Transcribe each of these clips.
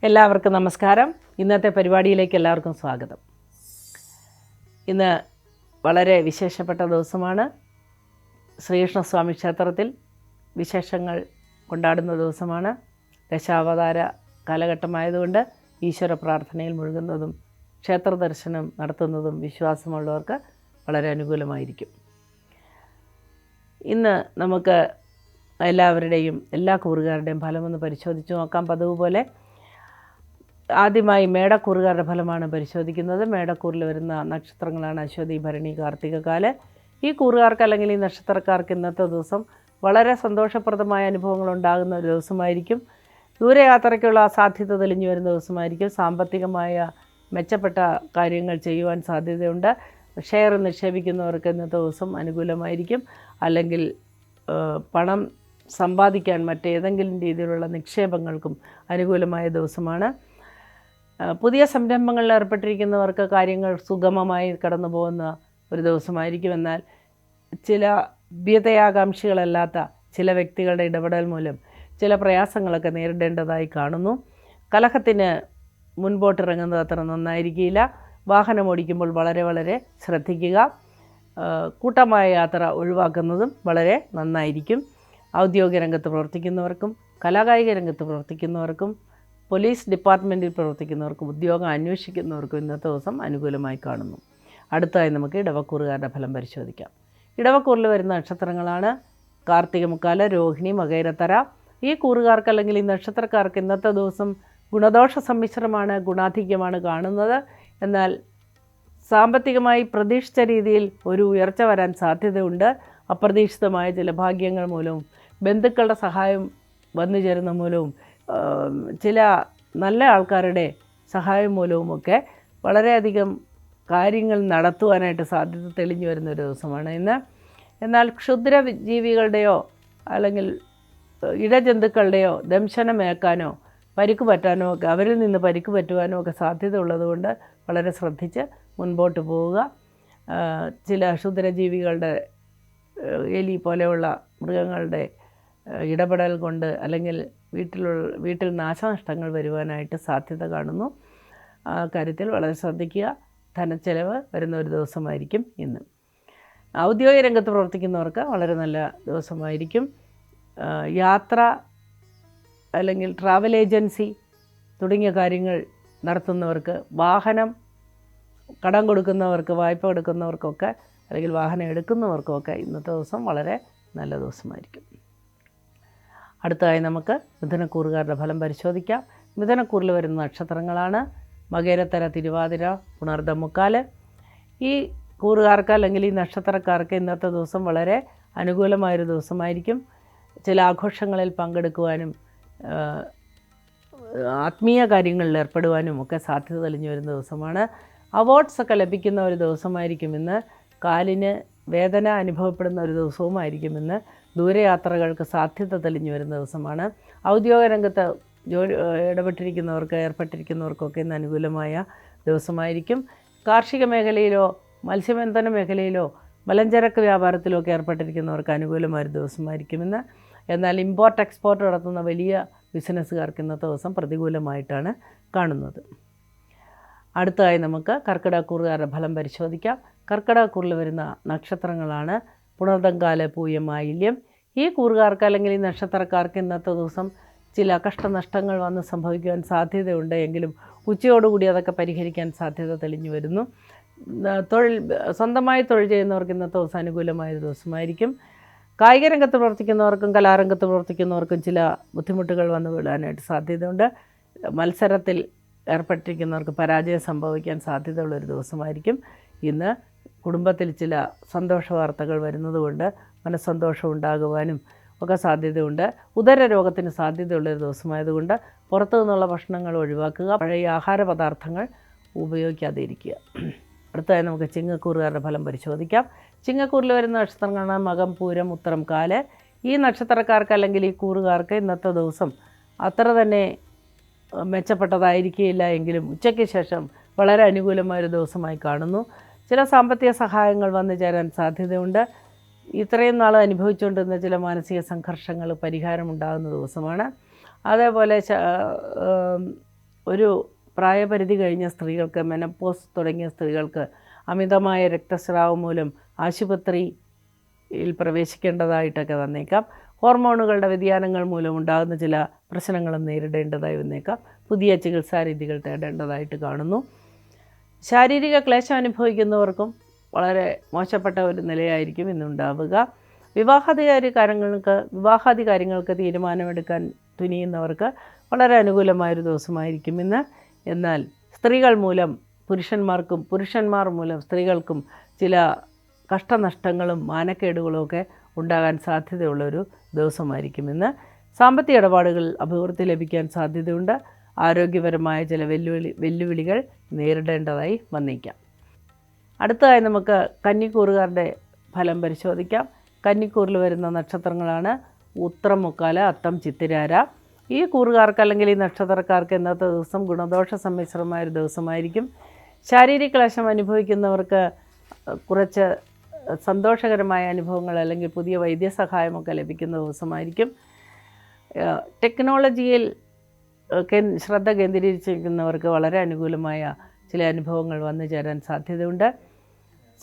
എല്ലാവർക്കും നമസ്കാരം. ഇന്നത്തെ പരിപാടിയിലേക്ക് എല്ലാവർക്കും സ്വാഗതം. ഇന്ന് വളരെ വിശേഷപ്പെട്ട ദിവസമാണ്. ശ്രീകൃഷ്ണസ്വാമി ക്ഷേത്രത്തിൽ വിശേഷങ്ങൾ കൊണ്ടാടുന്ന ദിവസമാണ്. ദശാവതാര കാലഘട്ടമായതുകൊണ്ട് ഈശ്വര പ്രാർത്ഥനയിൽ മുഴുകുന്നതും ക്ഷേത്ര ദർശനം നടത്തുന്നതും വിശ്വാസമുള്ളവർക്ക് വളരെ അനുകൂലമായിരിക്കും. ഇന്ന് നമുക്ക് എല്ലാവരുടെയും എല്ലാ കൂറുകാരുടെയും ഫലമൊന്ന് പരിശോധിച്ച് നോക്കാം. പതിവ് പോലെ ആദ്യമായി മേടക്കൂറുകാരുടെ ഫലമാണ് പരിശോധിക്കുന്നത്. മേടക്കൂറിൽ വരുന്ന നക്ഷത്രങ്ങളാണ് അശ്വതി, ഭരണി, കാർത്തികകാല്. ഈ കൂറുകാർക്ക് അല്ലെങ്കിൽ ഈ നക്ഷത്രക്കാർക്ക് ഇന്നത്തെ ദിവസം വളരെ സന്തോഷപ്രദമായ അനുഭവങ്ങൾ ഉണ്ടാകുന്ന ഒരു ദിവസമായിരിക്കും. ദൂരയാത്രയ്ക്കുള്ള സാധ്യത തെളിഞ്ഞു വരുന്ന ദിവസമായിരിക്കും. സാമ്പത്തികമായ മെച്ചപ്പെട്ട കാര്യങ്ങൾ ചെയ്യുവാൻ സാധ്യതയുണ്ട്. ഷെയർ നിക്ഷേപിക്കുന്നവർക്ക് ഇന്നത്തെ ദിവസം അനുകൂലമായിരിക്കും. അല്ലെങ്കിൽ പണം സമ്പാദിക്കാൻ മറ്റേതെങ്കിലും രീതിയിലുള്ള നിക്ഷേപങ്ങൾക്കും അനുകൂലമായ ദിവസമാണ്. പുതിയ സംരംഭങ്ങളിൽ ഏർപ്പെട്ടിരിക്കുന്നവർക്ക് കാര്യങ്ങൾ സുഗമമായി കടന്നു പോകുന്ന ഒരു ദിവസമായിരിക്കും. എന്നാൽ ചില ഭീതയാകാംക്ഷികളല്ലാത്ത ചില വ്യക്തികളുടെ ഇടപെടൽ മൂലം ചില പ്രയാസങ്ങളൊക്കെ നേരിടേണ്ടതായി കാണുന്നു. കലഹത്തിന് മുൻപോട്ടിറങ്ങുന്നത് അത്ര നന്നായിരിക്കില്ല. വാഹനം ഓടിക്കുമ്പോൾ വളരെ ശ്രദ്ധിക്കുക. കൂട്ടമായ യാത്ര ഒഴിവാക്കുന്നതും വളരെ നന്നായിരിക്കും. ഔദ്യോഗിക രംഗത്ത് പ്രവർത്തിക്കുന്നവർക്കും കലാകായിക രംഗത്ത് പ്രവർത്തിക്കുന്നവർക്കും പോലീസ് ഡിപ്പാർട്ട്മെൻറ്റിൽ പ്രവർത്തിക്കുന്നവർക്കും ഉദ്യോഗം അന്വേഷിക്കുന്നവർക്കും ഇന്നത്തെ ദിവസം അനുകൂലമായി കാണുന്നു. അടുത്തതായി നമുക്ക് ഇടവക്കൂറുകാരുടെ ഫലം പരിശോധിക്കാം. ഇടവക്കൂറിൽ വരുന്ന നക്ഷത്രങ്ങളാണ് കാർത്തിക മുക്കാല്, രോഹിണി, മകയിരത്തര. ഈ കൂറുകാർക്ക് അല്ലെങ്കിൽ ഈ നക്ഷത്രക്കാർക്ക് ഇന്നത്തെ ദിവസം ഗുണദോഷ സമ്മിശ്രമാണ്, ഗുണാധിക്യമാണ് കാണുന്നത്. എന്നാൽ സാമ്പത്തികമായി പ്രതീക്ഷിച്ച രീതിയിൽ ഒരു ഉയർച്ച വരാൻ സാധ്യതയുണ്ട്. അപ്രതീക്ഷിതമായ ചില ഭാഗ്യങ്ങൾ മൂലവും ബന്ധുക്കളുടെ സഹായം വന്നു ചേരുന്ന മൂലവും ചില നല്ല ആൾക്കാരുടെ സഹായം മൂലവുമൊക്കെ വളരെയധികം കാര്യങ്ങൾ നടത്തുവാനായിട്ട് സാധ്യത തെളിഞ്ഞു വരുന്നൊരു ദിവസമാണ് ഇന്ന്. എന്നാൽ ക്ഷുദ്ര ജീവികളുടെയോ അല്ലെങ്കിൽ ഇഴജന്തുക്കളുടെയോ ദംശനമേക്കാനോ പരിക്ക് പറ്റാനോ ഒക്കെ അവരിൽ നിന്ന് പരിക്ക് പറ്റുവാനോ ഒക്കെ സാധ്യത ഉള്ളതുകൊണ്ട് വളരെ ശ്രദ്ധിച്ച് മുൻപോട്ട് പോവുക. ചില ക്ഷുദ്രജീവികളുടെ എലി പോലെയുള്ള മൃഗങ്ങളുടെ ഇടപെടൽ കൊണ്ട് അല്ലെങ്കിൽ വീട്ടിൽ നാശനഷ്ടങ്ങൾ വരുവാനായിട്ട് സാധ്യത കാണുന്നു. ആ കാര്യത്തിൽ വളരെ ശ്രദ്ധിക്കുക. ധനച്ചെലവ് വരുന്ന ഒരു ദിവസമായിരിക്കും ഇന്ന്. ഔദ്യോഗിക രംഗത്ത് പ്രവർത്തിക്കുന്നവർക്ക് വളരെ നല്ല ദിവസമായിരിക്കും. യാത്ര അല്ലെങ്കിൽ ട്രാവൽ ഏജൻസി തുടങ്ങിയ കാര്യങ്ങൾ നടത്തുന്നവർക്ക്, വാഹനം കടം കൊടുക്കുന്നവർക്ക്, വായ്പ കൊടുക്കുന്നവർക്കൊക്കെ അല്ലെങ്കിൽ വാഹനം എടുക്കുന്നവർക്കൊക്കെ ഇന്നത്തെ ദിവസം വളരെ നല്ല ദിവസമായിരിക്കും. അടുത്തതായി നമുക്ക് മിഥുനക്കൂറുകാരുടെ ഫലം പരിശോധിക്കാം. മിഥുനക്കൂറിൽ വരുന്ന നക്ഷത്രങ്ങളാണ് മകയിരത്തര, തിരുവാതിര, പുണർദം മുക്കാല്. ഈ കൂറുകാർക്ക് അല്ലെങ്കിൽ ഈ നക്ഷത്രക്കാർക്ക് ഇന്നത്തെ ദിവസം വളരെ അനുകൂലമായൊരു ദിവസമായിരിക്കും. ചില ആഘോഷങ്ങളിൽ പങ്കെടുക്കുവാനും ആത്മീയ കാര്യങ്ങളിൽ ഏർപ്പെടുവാനും ഒക്കെ സാധ്യത തെളിഞ്ഞു വരുന്ന ദിവസമാണ്. അവാർഡ്സൊക്കെ ലഭിക്കുന്ന ഒരു ദിവസമായിരിക്കും ഇന്ന്. കാലിന് വേദന അനുഭവപ്പെടുന്ന ഒരു ദിവസവുമായിരിക്കും ഇന്ന്. ദൂരയാത്രകൾക്ക് സാധ്യത തെളിഞ്ഞു വരുന്ന ദിവസമാണ്. ഔദ്യോഗിക രംഗത്ത് ഏർപ്പെട്ടിരിക്കുന്നവർക്കൊക്കെ ഇന്ന് അനുകൂലമായ ദിവസമായിരിക്കും. കാർഷിക മേഖലയിലോ മത്സ്യബന്ധന മേഖലയിലോ മലഞ്ചരക്ക് വ്യാപാരത്തിലോ ഒക്കെ ഏർപ്പെട്ടിരിക്കുന്നവർക്ക് അനുകൂലമായ ഒരു ദിവസമായിരിക്കും ഇന്ന്. എന്നാൽ ഇമ്പോർട്ട് എക്സ്പോർട്ട് നടത്തുന്ന വലിയ ബിസിനസ്സുകാർക്ക് ഇന്നത്തെ ദിവസം പ്രതികൂലമായിട്ടാണ് കാണുന്നത്. അടുത്തതായി നമുക്ക് കർക്കിടകക്കൂറുകാരുടെ ഫലം പരിശോധിക്കാം. കർക്കിടകക്കൂറിൽ വരുന്ന നക്ഷത്രങ്ങളാണ് പുണർദംകാല്, പൂയം, ആയില്യം. ഈ കൂറുകാർക്ക് അല്ലെങ്കിൽ ഈ നക്ഷത്രക്കാർക്ക് ഇന്നത്തെ ദിവസം ചില കഷ്ടനഷ്ടങ്ങൾ വന്ന് സംഭവിക്കുവാൻ സാധ്യതയുണ്ട്. എങ്കിലും ഉച്ചയോടുകൂടി അതൊക്കെ പരിഹരിക്കാൻ സാധ്യത തെളിഞ്ഞു വരുന്നു. സ്വന്തമായി തൊഴിൽ ചെയ്യുന്നവർക്ക് ഇന്നത്തെ ദിവസം അനുകൂലമായൊരു ദിവസമായിരിക്കും. കായിക രംഗത്ത് പ്രവർത്തിക്കുന്നവർക്കും കലാരംഗത്ത് പ്രവർത്തിക്കുന്നവർക്കും ചില ബുദ്ധിമുട്ടുകൾ വന്നു വിടാനായിട്ട് സാധ്യതയുണ്ട്. മത്സരത്തിൽ ഏർപ്പെട്ടിരിക്കുന്നവർക്ക് പരാജയം സംഭവിക്കാൻ സാധ്യതയുള്ളൊരു ദിവസമായിരിക്കും ഇന്ന്. കുടുംബത്തിൽ ചില സന്തോഷ വാർത്തകൾ വരുന്നതുകൊണ്ട് മനസ്സന്തോഷം ഉണ്ടാകുവാനും ഒക്കെ സാധ്യതയുണ്ട്. ഉദര രോഗത്തിന് സാധ്യതയുള്ളൊരു ദിവസമായതുകൊണ്ട് പുറത്തു നിന്നുള്ള ഭക്ഷണങ്ങൾ ഒഴിവാക്കുക. പഴയ ആഹാര പദാർത്ഥങ്ങൾ ഉപയോഗിക്കാതെ ഇരിക്കുക. അടുത്തതായി നമുക്ക് ചിങ്ങക്കൂറുകാരുടെ ഫലം പരിശോധിക്കാം. ചിങ്ങക്കൂറിൽ വരുന്ന നക്ഷത്രങ്ങളാണ് മകം, പൂരം, ഉത്തരം, കാല്. ഈ നക്ഷത്രക്കാർക്ക് അല്ലെങ്കിൽ ഈ കൂറുകാർക്ക് ഇന്നത്തെ ദിവസം അത്ര തന്നെ മെച്ചപ്പെട്ടതായിരിക്കില്ല. എങ്കിലും ഉച്ചയ്ക്ക് ശേഷം വളരെ അനുകൂലമായൊരു ദിവസമായി കാണുന്നു. ചില സാമ്പത്തിക സഹായങ്ങൾ വന്നു ചേരാൻ സാധ്യതയുണ്ട്. ഇത്രയും നാൾ അനുഭവിച്ചുകൊണ്ടിരുന്ന ചില മാനസിക സംഘർഷങ്ങൾ പരിഹാരമുണ്ടാകുന്ന ദിവസമാണ്. അതേപോലെ ഒരു പ്രായപരിധി കഴിഞ്ഞ സ്ത്രീകൾക്ക്, മെനപ്പോസ് തുടങ്ങിയ സ്ത്രീകൾക്ക് അമിതമായ രക്തസ്രാവം മൂലം ആശുപത്രിയിൽ പ്രവേശിക്കേണ്ടതായിട്ടൊക്കെ വന്നേക്കാം. ഹോർമോണുകളുടെ വ്യതിയാനങ്ങൾ മൂലം ഉണ്ടാകുന്ന ചില പ്രശ്നങ്ങളും നേരിടേണ്ടതായി വന്നേക്കാം. പുതിയ ചികിത്സാ രീതികൾ തേടേണ്ടതായിട്ട് കാണുന്നു. ശാരീരിക ക്ലേശം അനുഭവിക്കുന്നവർക്കും വളരെ മോശപ്പെട്ട ഒരു നിലയായിരിക്കും ഇന്നുണ്ടാവുക. വിവാഹാദി കാര്യങ്ങൾക്ക് തീരുമാനമെടുക്കാൻ തുനിയുന്നവർക്ക് വളരെ അനുകൂലമായൊരു ദിവസമായിരിക്കും ഇന്ന്. എന്നാൽ സ്ത്രീകൾ മൂലം പുരുഷന്മാർ മൂലം സ്ത്രീകൾക്കും ചില കഷ്ടനഷ്ടങ്ങളും മാനക്കേടുകളും ഒക്കെ ഉണ്ടാകാൻ സാധ്യതയുള്ളൊരു ദിവസമായിരിക്കും ഇന്ന്. സാമ്പത്തിക ഇടപാടുകളിൽ അഭിവൃദ്ധി ലഭിക്കാൻ സാധ്യതയുണ്ട്. ആരോഗ്യപരമായ ചില വെല്ലുവിളികൾ നേരിടേണ്ടതായി വന്നേക്കാം. അടുത്തതായി നമുക്ക് കന്നിക്കൂറുകാരുടെ ഫലം പരിശോധിക്കാം. കന്നിക്കൂറിൽ വരുന്ന നക്ഷത്രങ്ങളാണ് ഉത്രം, മുക്കാല, അത്തം, ചിത്തിരാര. ഈ കൂറുകാർക്ക് അല്ലെങ്കിൽ ഈ നക്ഷത്രക്കാർക്ക് ഇന്നത്തെ ദിവസം ഗുണദോഷ സമ്മിശ്രമായൊരു ദിവസമായിരിക്കും. ശാരീരിക ക്ലേശം അനുഭവിക്കുന്നവർക്ക് കുറച്ച് സന്തോഷകരമായ അനുഭവങ്ങൾ അല്ലെങ്കിൽ പുതിയ വൈദ്യസഹായമൊക്കെ ലഭിക്കുന്ന ദിവസമായിരിക്കും. ടെക്നോളജിയിൽ ശ്രദ്ധ കേന്ദ്രീകരിച്ചിരിക്കുന്നവർക്ക് വളരെ അനുകൂലമായ ചില അനുഭവങ്ങൾ വന്നു ചേരാൻ സാധ്യതയുണ്ട്.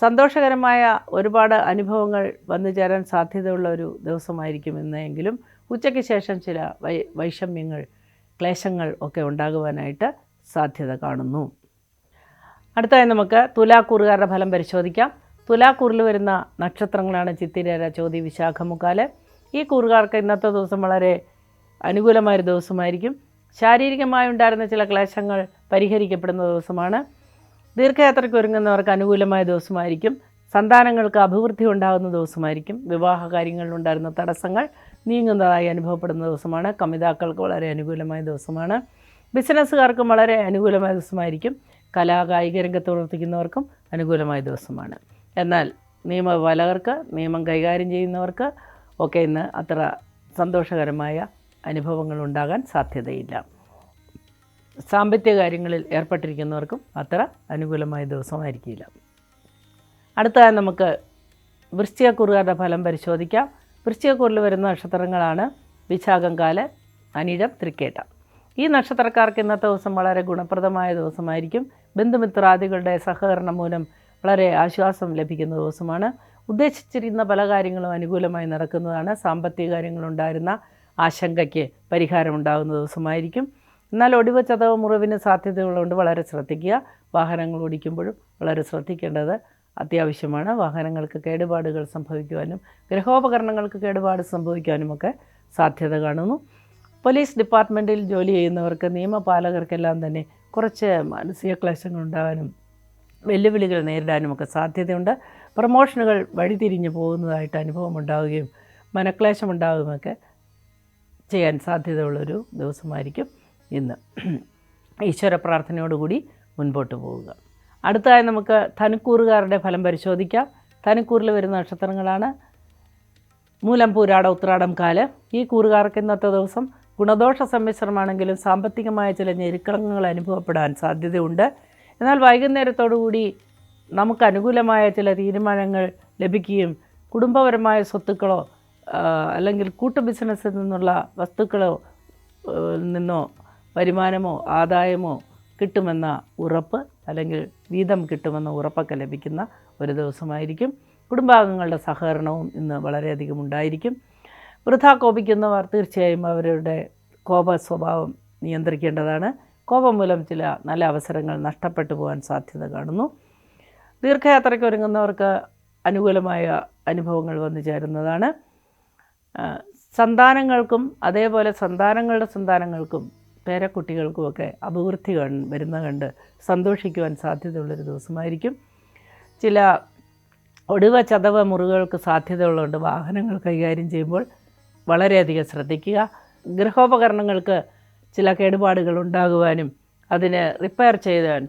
സന്തോഷകരമായ ഒരുപാട് അനുഭവങ്ങൾ വന്നു ചേരാൻ സാധ്യതയുള്ള ഒരു ദിവസമായിരിക്കും ഇന്നെങ്കിലും ഉച്ചയ്ക്ക് ശേഷം ചില വൈഷമ്യങ്ങൾ, ക്ലേശങ്ങൾ ഒക്കെ ഉണ്ടാകുവാനായിട്ട് സാധ്യത കാണുന്നു. അടുത്തതായി നമുക്ക് തുലാക്കൂറുകാരുടെ ഫലം പരിശോധിക്കാം. തുലാക്കൂറിൽ വരുന്ന നക്ഷത്രങ്ങളാണ് ചിത്തിര, ചോതി, വിശാഖം, മുക്കാല്. ഈ കൂറുകാർക്ക് ഇന്നത്തെ ദിവസം വളരെ അനുകൂലമായൊരു ദിവസമായിരിക്കും. ശാരീരികമായി ഉണ്ടായിരുന്ന ചില ക്ലേശങ്ങൾ പരിഹരിക്കപ്പെടുന്ന ദിവസമാണ്. ദീർഘയാത്രയ്ക്ക് ഒരുങ്ങുന്നവർക്ക് അനുകൂലമായ ദിവസമായിരിക്കും. സന്താനങ്ങൾക്ക് അഭിവൃദ്ധി ഉണ്ടാകുന്ന ദിവസമായിരിക്കും. വിവാഹ കാര്യങ്ങളിലുണ്ടായിരുന്ന തടസ്സങ്ങൾ നീങ്ങുന്നതായി അനുഭവപ്പെടുന്ന ദിവസമാണ്. കമിതാക്കൾക്ക് വളരെ അനുകൂലമായ ദിവസമാണ്. ബിസിനസ്സുകാർക്കും വളരെ അനുകൂലമായ ദിവസമായിരിക്കും. കായിക രംഗത്ത് പ്രവർത്തിക്കുന്നവർക്കും അനുകൂലമായ ദിവസമാണ്. എന്നാൽ നിയമപാലകർക്ക്, നിയമം കൈകാര്യം ചെയ്യുന്നവർക്ക് ഒക്കെ ഇന്ന് അത്ര സന്തോഷകരമായ അനുഭവങ്ങൾ ഉണ്ടാകാൻ സാധ്യതയില്ല. സാമ്പത്തിക കാര്യങ്ങളിൽ ഏർപ്പെട്ടിരിക്കുന്നവർക്കും അത്ര അനുകൂലമായ ദിവസമായിരിക്കില്ല. അടുത്തതായി നമുക്ക് വൃശ്ചികക്കൂറുകാരുടെ ഫലം പരിശോധിക്കാം. വൃശ്ചികക്കൂറിൽ വരുന്ന നക്ഷത്രങ്ങളാണ് വിശാഖം, കാല്, അനിഴം, തൃക്കേട്ട. ഈ നക്ഷത്രക്കാർക്ക് ഇന്നത്തെ ദിവസം വളരെ ഗുണപ്രദമായ ദിവസമായിരിക്കും. ബന്ധുമിത്രാദികളുടെ സഹകരണം മൂലം വളരെ ആശ്വാസം ലഭിക്കുന്ന ദിവസമാണ്. ഉദ്ദേശിച്ചിരുന്ന പല കാര്യങ്ങളും അനുകൂലമായി നടക്കുന്നതാണ്. സാമ്പത്തിക കാര്യങ്ങളുണ്ടായിരുന്ന ആശങ്കയ്ക്ക് പരിഹാരമുണ്ടാകുന്ന ദിവസമായിരിക്കും. എന്നാൽ ഒടിവ്, ചതവ്, മുറിവിന് സാധ്യതകളുണ്ട്. വളരെ ശ്രദ്ധിക്കുക. വാഹനങ്ങൾ ഓടിക്കുമ്പോഴും വളരെ ശ്രദ്ധിക്കേണ്ടത് അത്യാവശ്യമാണ്. വാഹനങ്ങൾക്ക് കേടുപാടുകൾ സംഭവിക്കുവാനും ഗൃഹോപകരണങ്ങൾക്ക് കേടുപാട് സംഭവിക്കാനുമൊക്കെ സാധ്യത കാണുന്നു. പോലീസ് ഡിപ്പാർട്ട്മെൻറ്റിൽ ജോലി ചെയ്യുന്നവർക്ക്, നിയമപാലകർക്കെല്ലാം തന്നെ കുറച്ച് മാനസിക ക്ലേശങ്ങൾ ഉണ്ടാകാനും വെല്ലുവിളികൾ നേരിടാനുമൊക്കെ സാധ്യതയുണ്ട്. പ്രമോഷനുകൾ വഴിതിരിഞ്ഞു പോകുന്നതായിട്ട് അനുഭവം ഉണ്ടാവുകയും മനക്ലേശമുണ്ടാകുകയുമൊക്കെ ചെയ്യാൻ സാധ്യതയുള്ളൊരു ദിവസമായിരിക്കും ഇന്ന്. ഈശ്വര പ്രാർത്ഥനയോടുകൂടി മുൻപോട്ട് പോവുക. അടുത്തതായി നമുക്ക് ധനുക്കൂറുകാരുടെ ഫലം പരിശോധിക്കാം. ധനുക്കൂറിൽ വരുന്ന നക്ഷത്രങ്ങളാണ് മൂലം, പൂരാട, ഉത്രാടം, കാല്. ഈ കൂറുകാർക്ക് ഇന്നത്തെ ദിവസം ഗുണദോഷ സമ്മിശ്രമാണെങ്കിലും സാമ്പത്തികമായ ചില ഞെരുക്കളങ്ങൾ അനുഭവപ്പെടാൻ സാധ്യതയുണ്ട്. എന്നാൽ വൈകുന്നേരത്തോടുകൂടി നമുക്ക് അനുകൂലമായ ചില തീരുമാനങ്ങൾ ലഭിക്കുകയും കുടുംബപരമായ സ്വത്തുക്കളോ അല്ലെങ്കിൽ കൂട്ടു ബിസിനസ്സിൽ നിന്നുള്ള വസ്തുക്കളോ നിന്നോ വരുമാനമോ ആദായമോ കിട്ടുമെന്ന ഉറപ്പ് അല്ലെങ്കിൽ വീതം കിട്ടുമെന്ന ഉറപ്പൊക്കെ ലഭിക്കുന്ന ഒരു ദിവസമായിരിക്കും. കുടുംബാംഗങ്ങളുടെ സഹകരണവും ഇന്ന് വളരെയധികം ഉണ്ടായിരിക്കും. വൃഥാ കോപിക്കുന്നവർ തീർച്ചയായും അവരുടെ കോപ സ്വഭാവം നിയന്ത്രിക്കേണ്ടതാണ്. കോപം മൂലം ചില നല്ല അവസരങ്ങൾ നഷ്ടപ്പെട്ടു പോകാൻ സാധ്യത കാണുന്നു. ദീർഘയാത്രയ്ക്ക് ഒരുങ്ങുന്നവർക്ക് അനുകൂലമായ അനുഭവങ്ങൾ വന്നു ചേരുന്നതാണ്. സന്താനങ്ങൾക്കും അതേപോലെ സന്താനങ്ങൾക്കും പേരക്കുട്ടികൾക്കുമൊക്കെ അഭിവൃദ്ധി വരുന്ന കണ്ട് സന്തോഷിക്കുവാൻ സാധ്യതയുള്ളൊരു ദിവസമായിരിക്കും. ചില ഒടിവ്, ചതവ്, മുറിവുകൾക്ക് സാധ്യതയുള്ളതുകൊണ്ട് വാഹനങ്ങൾ കൈകാര്യം ചെയ്യുമ്പോൾ വളരെയധികം ശ്രദ്ധിക്കുക. ഗൃഹോപകരണങ്ങൾക്ക് ചില കേടുപാടുകൾ ഉണ്ടാകുവാനും അതിന് റിപ്പയർ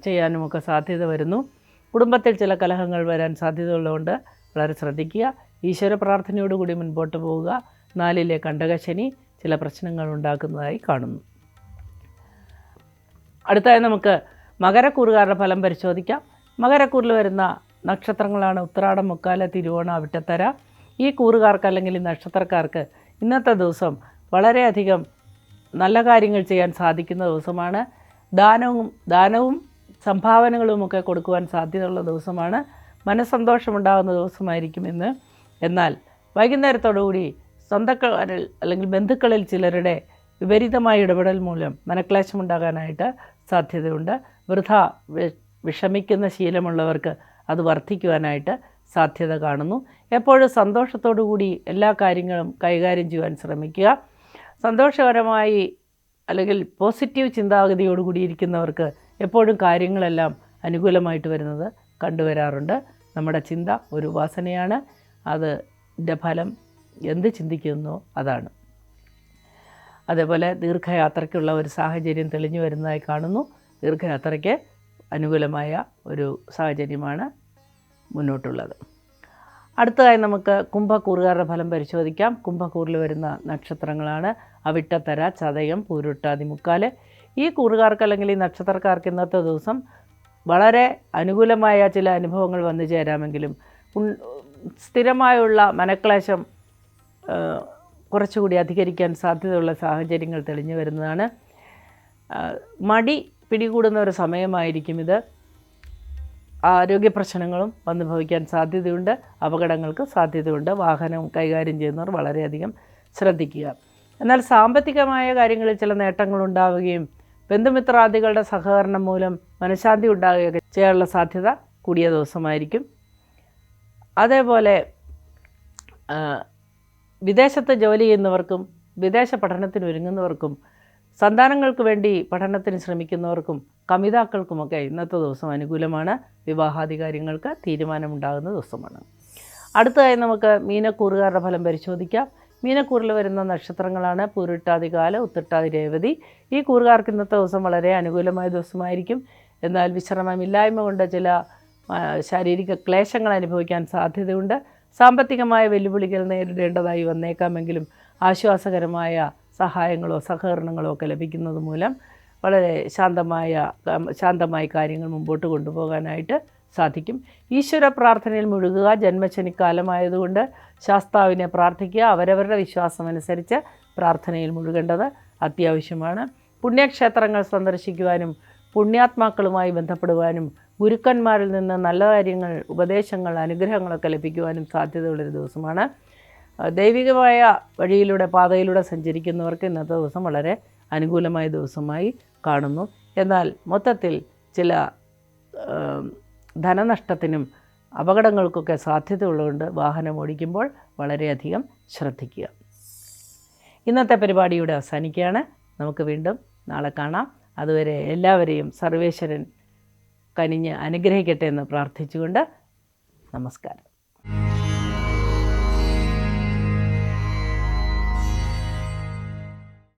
ചെയ്യാനുമൊക്കെ സാധ്യത വരുന്നു. കുടുംബത്തിൽ ചില കലഹങ്ങൾ വരാൻ സാധ്യതയുള്ളതുകൊണ്ട് വളരെ ശ്രദ്ധിക്കുക. ഈശ്വര പ്രാർത്ഥനയോടുകൂടി മുൻപോട്ട് പോവുക. 4-ലെ കണ്ടകശനി ചില പ്രശ്നങ്ങൾ ഉണ്ടാക്കുന്നതായി കാണുന്നു. അടുത്തായി നമുക്ക് മകരക്കൂറുകാരുടെ ഫലം പരിശോധിക്കാം. മകരക്കൂറിൽ വരുന്ന നക്ഷത്രങ്ങളാണ് ഉത്രാടം, മുക്കാല, തിരുവോണ, അവിട്ടത്തര. ഈ കൂറുകാർക്ക് അല്ലെങ്കിൽ ഈ നക്ഷത്രക്കാർക്ക് ഇന്നത്തെ ദിവസം വളരെയധികം നല്ല കാര്യങ്ങൾ ചെയ്യാൻ സാധിക്കുന്ന ദിവസമാണ്. ദാനവും സംഭാവനകളുമൊക്കെ കൊടുക്കുവാൻ സാധ്യതയുള്ള ദിവസമാണ്. മനസ്സന്തോഷമുണ്ടാകുന്ന ദിവസമായിരിക്കും ഇന്ന്. എന്നാൽ വൈകുന്നേരത്തോടുകൂടി സ്വന്തക്കാരിൽ അല്ലെങ്കിൽ ബന്ധുക്കളിൽ ചിലരുടെ വിപരീതമായ ഇടപെടൽ മൂലം മനക്ലേശമുണ്ടാകാനായിട്ട് സാധ്യതയുണ്ട്. വൃഥ വിഷമിക്കുന്ന ശീലമുള്ളവർക്ക് അത് വർദ്ധിക്കുവാനായിട്ട് സാധ്യത കാണുന്നു. എപ്പോഴും സന്തോഷത്തോടു കൂടി എല്ലാ കാര്യങ്ങളും കൈകാര്യം ചെയ്യുവാൻ ശ്രമിക്കുക. സന്തോഷകരമായി അല്ലെങ്കിൽ പോസിറ്റീവ് ചിന്താഗതിയോടുകൂടി ഇരിക്കുന്നവർക്ക് എപ്പോഴും കാര്യങ്ങളെല്ലാം അനുകൂലമായിട്ട് വരുന്നത് കണ്ടുവരാറുണ്ട്. നമ്മുടെ ചിന്ത ഒരു ഉപാസനയാണ്. അതിൻ്റെ ഫലം എന്ത് ചിന്തിക്കുന്നോ അതാണ്. അതേപോലെ ദീർഘയാത്രയ്ക്കുള്ള ഒരു സാഹചര്യം തെളിഞ്ഞു വരുന്നതായി കാണുന്നു. ദീർഘയാത്രയ്ക്ക് അനുകൂലമായ ഒരു സാഹചര്യമാണ് മുന്നോട്ടുള്ളത്. അടുത്തതായി നമുക്ക് കുംഭക്കൂറുകാരുടെ ഫലം പരിശോധിക്കാം. കുംഭക്കൂറിൽ വരുന്ന നക്ഷത്രങ്ങളാണ് അവിട്ടത്തര, ചതയം, പൂരുട്ടാതി, മുക്കാല്. ഈ കൂറുകാർക്ക് അല്ലെങ്കിൽ ഈ നക്ഷത്രക്കാർക്ക് ഇന്നത്തെ ദിവസം വളരെ അനുകൂലമായ ചില അനുഭവങ്ങൾ വന്നു ചേരാമെങ്കിലും സ്ഥിരമായുള്ള മനക്ലേശം കുറച്ചുകൂടി അധികരിക്കാൻ സാധ്യതയുള്ള സാഹചര്യങ്ങൾ തെളിഞ്ഞു വരുന്നതാണ്. മടി പിടികൂടുന്ന ഒരു സമയമായിരിക്കും ഇത്. ആരോഗ്യ പ്രശ്നങ്ങളും വന്നു ഭവിക്കാൻ സാധ്യതയുണ്ട്. അപകടങ്ങൾക്ക് സാധ്യതയുണ്ട്. വാഹനം കൈകാര്യം ചെയ്യുന്നവർ വളരെയധികം ശ്രദ്ധിക്കുക. എന്നാൽ സാമ്പത്തികമായ കാര്യങ്ങളിൽ ചില നേട്ടങ്ങളുണ്ടാവുകയും ബന്ധുമിത്രാദികളുടെ സഹകരണം മൂലം മനഃശാന്തി ഉണ്ടാകുകയൊക്കെ ചെയ്യാനുള്ള സാധ്യത കൂടിയ ദിവസമായിരിക്കും. അതേപോലെ വിദേശത്ത് ജോലി ചെയ്യുന്നവർക്കും വിദേശ പഠനത്തിന് ഒരുങ്ങുന്നവർക്കും സന്താനങ്ങൾക്ക് വേണ്ടി പഠനത്തിന് ശ്രമിക്കുന്നവർക്കും കമിതാക്കൾക്കുമൊക്കെ ഇന്നത്തെ ദിവസം അനുകൂലമാണ്. വിവാഹാദി കാര്യങ്ങൾക്ക് തീരുമാനമുണ്ടാകുന്ന ദിവസമാണ്. അടുത്തതായി നമുക്ക് മീനക്കൂറുകാരുടെ ഫലം പരിശോധിക്കാം. മീനക്കൂറിൽ വരുന്ന നക്ഷത്രങ്ങളാണ് പൂരുട്ടാതി, കാല്, ഉത്രട്ടാതി, രേവതി. ഈ കൂറുകാർക്ക് ഇന്നത്തെ ദിവസം വളരെ അനുകൂലമായ ദിവസമായിരിക്കും. എന്നാൽ വിശ്രമമില്ലായ്മ കൊണ്ട് ചില ശാരീരിക ക്ലേശങ്ങൾ അനുഭവിക്കാൻ സാധ്യതയുണ്ട്. സാമ്പത്തികമായ വെല്ലുവിളികൾ നേരിടേണ്ടതായി വന്നേക്കാമെങ്കിലും ആശ്വാസകരമായ സഹായങ്ങളോ സഹകരണങ്ങളോ ഒക്കെ ലഭിക്കുന്നത് മൂലം വളരെ ശാന്തമായി കാര്യങ്ങൾ മുമ്പോട്ട് കൊണ്ടുപോകാനായിട്ട് സാധിക്കും. ഈശ്വര പ്രാർത്ഥനയിൽ മുഴുകുക. ജന്മശനിക്കാലമായതുകൊണ്ട് ശാസ്താവിനെ പ്രാർത്ഥിക്കുക. അവരവരുടെ വിശ്വാസമനുസരിച്ച് പ്രാർത്ഥനയിൽ മുഴുകേണ്ടത് അത്യാവശ്യമാണ്. പുണ്യക്ഷേത്രങ്ങൾ സന്ദർശിക്കുവാനും പുണ്യാത്മാക്കളുമായി ബന്ധപ്പെടുവാനും ഗുരുക്കന്മാരിൽ നിന്ന് നല്ല കാര്യങ്ങൾ, ഉപദേശങ്ങൾ, അനുഗ്രഹങ്ങളൊക്കെ ലഭിക്കുവാനും സാധ്യതയുള്ളൊരു ദിവസമാണ്. ദൈവികമായ പാതയിലൂടെ സഞ്ചരിക്കുന്നവർക്ക് ഇന്നത്തെ ദിവസം വളരെ അനുകൂലമായ ദിവസമായി കാണുന്നു. എന്നാൽ മൊത്തത്തിൽ ചില ധനനഷ്ടത്തിനും അപകടങ്ങൾക്കൊക്കെ സാധ്യതയുള്ളതുകൊണ്ട് വാഹനം ഓടിക്കുമ്പോൾ വളരെയധികം ശ്രദ്ധിക്കുക. ഇന്നത്തെ പരിപാടി ഇവിടെ അവസാനിക്കുകയാണ്. നമുക്ക് വീണ്ടും നാളെ കാണാം. അതുവരെ എല്ലാവരെയും സർവേശ്വരൻ കനിഞ്ഞ് അനുഗ്രഹിക്കട്ടെ എന്ന് പ്രാർത്ഥിച്ചുകൊണ്ട് നമസ്കാരം.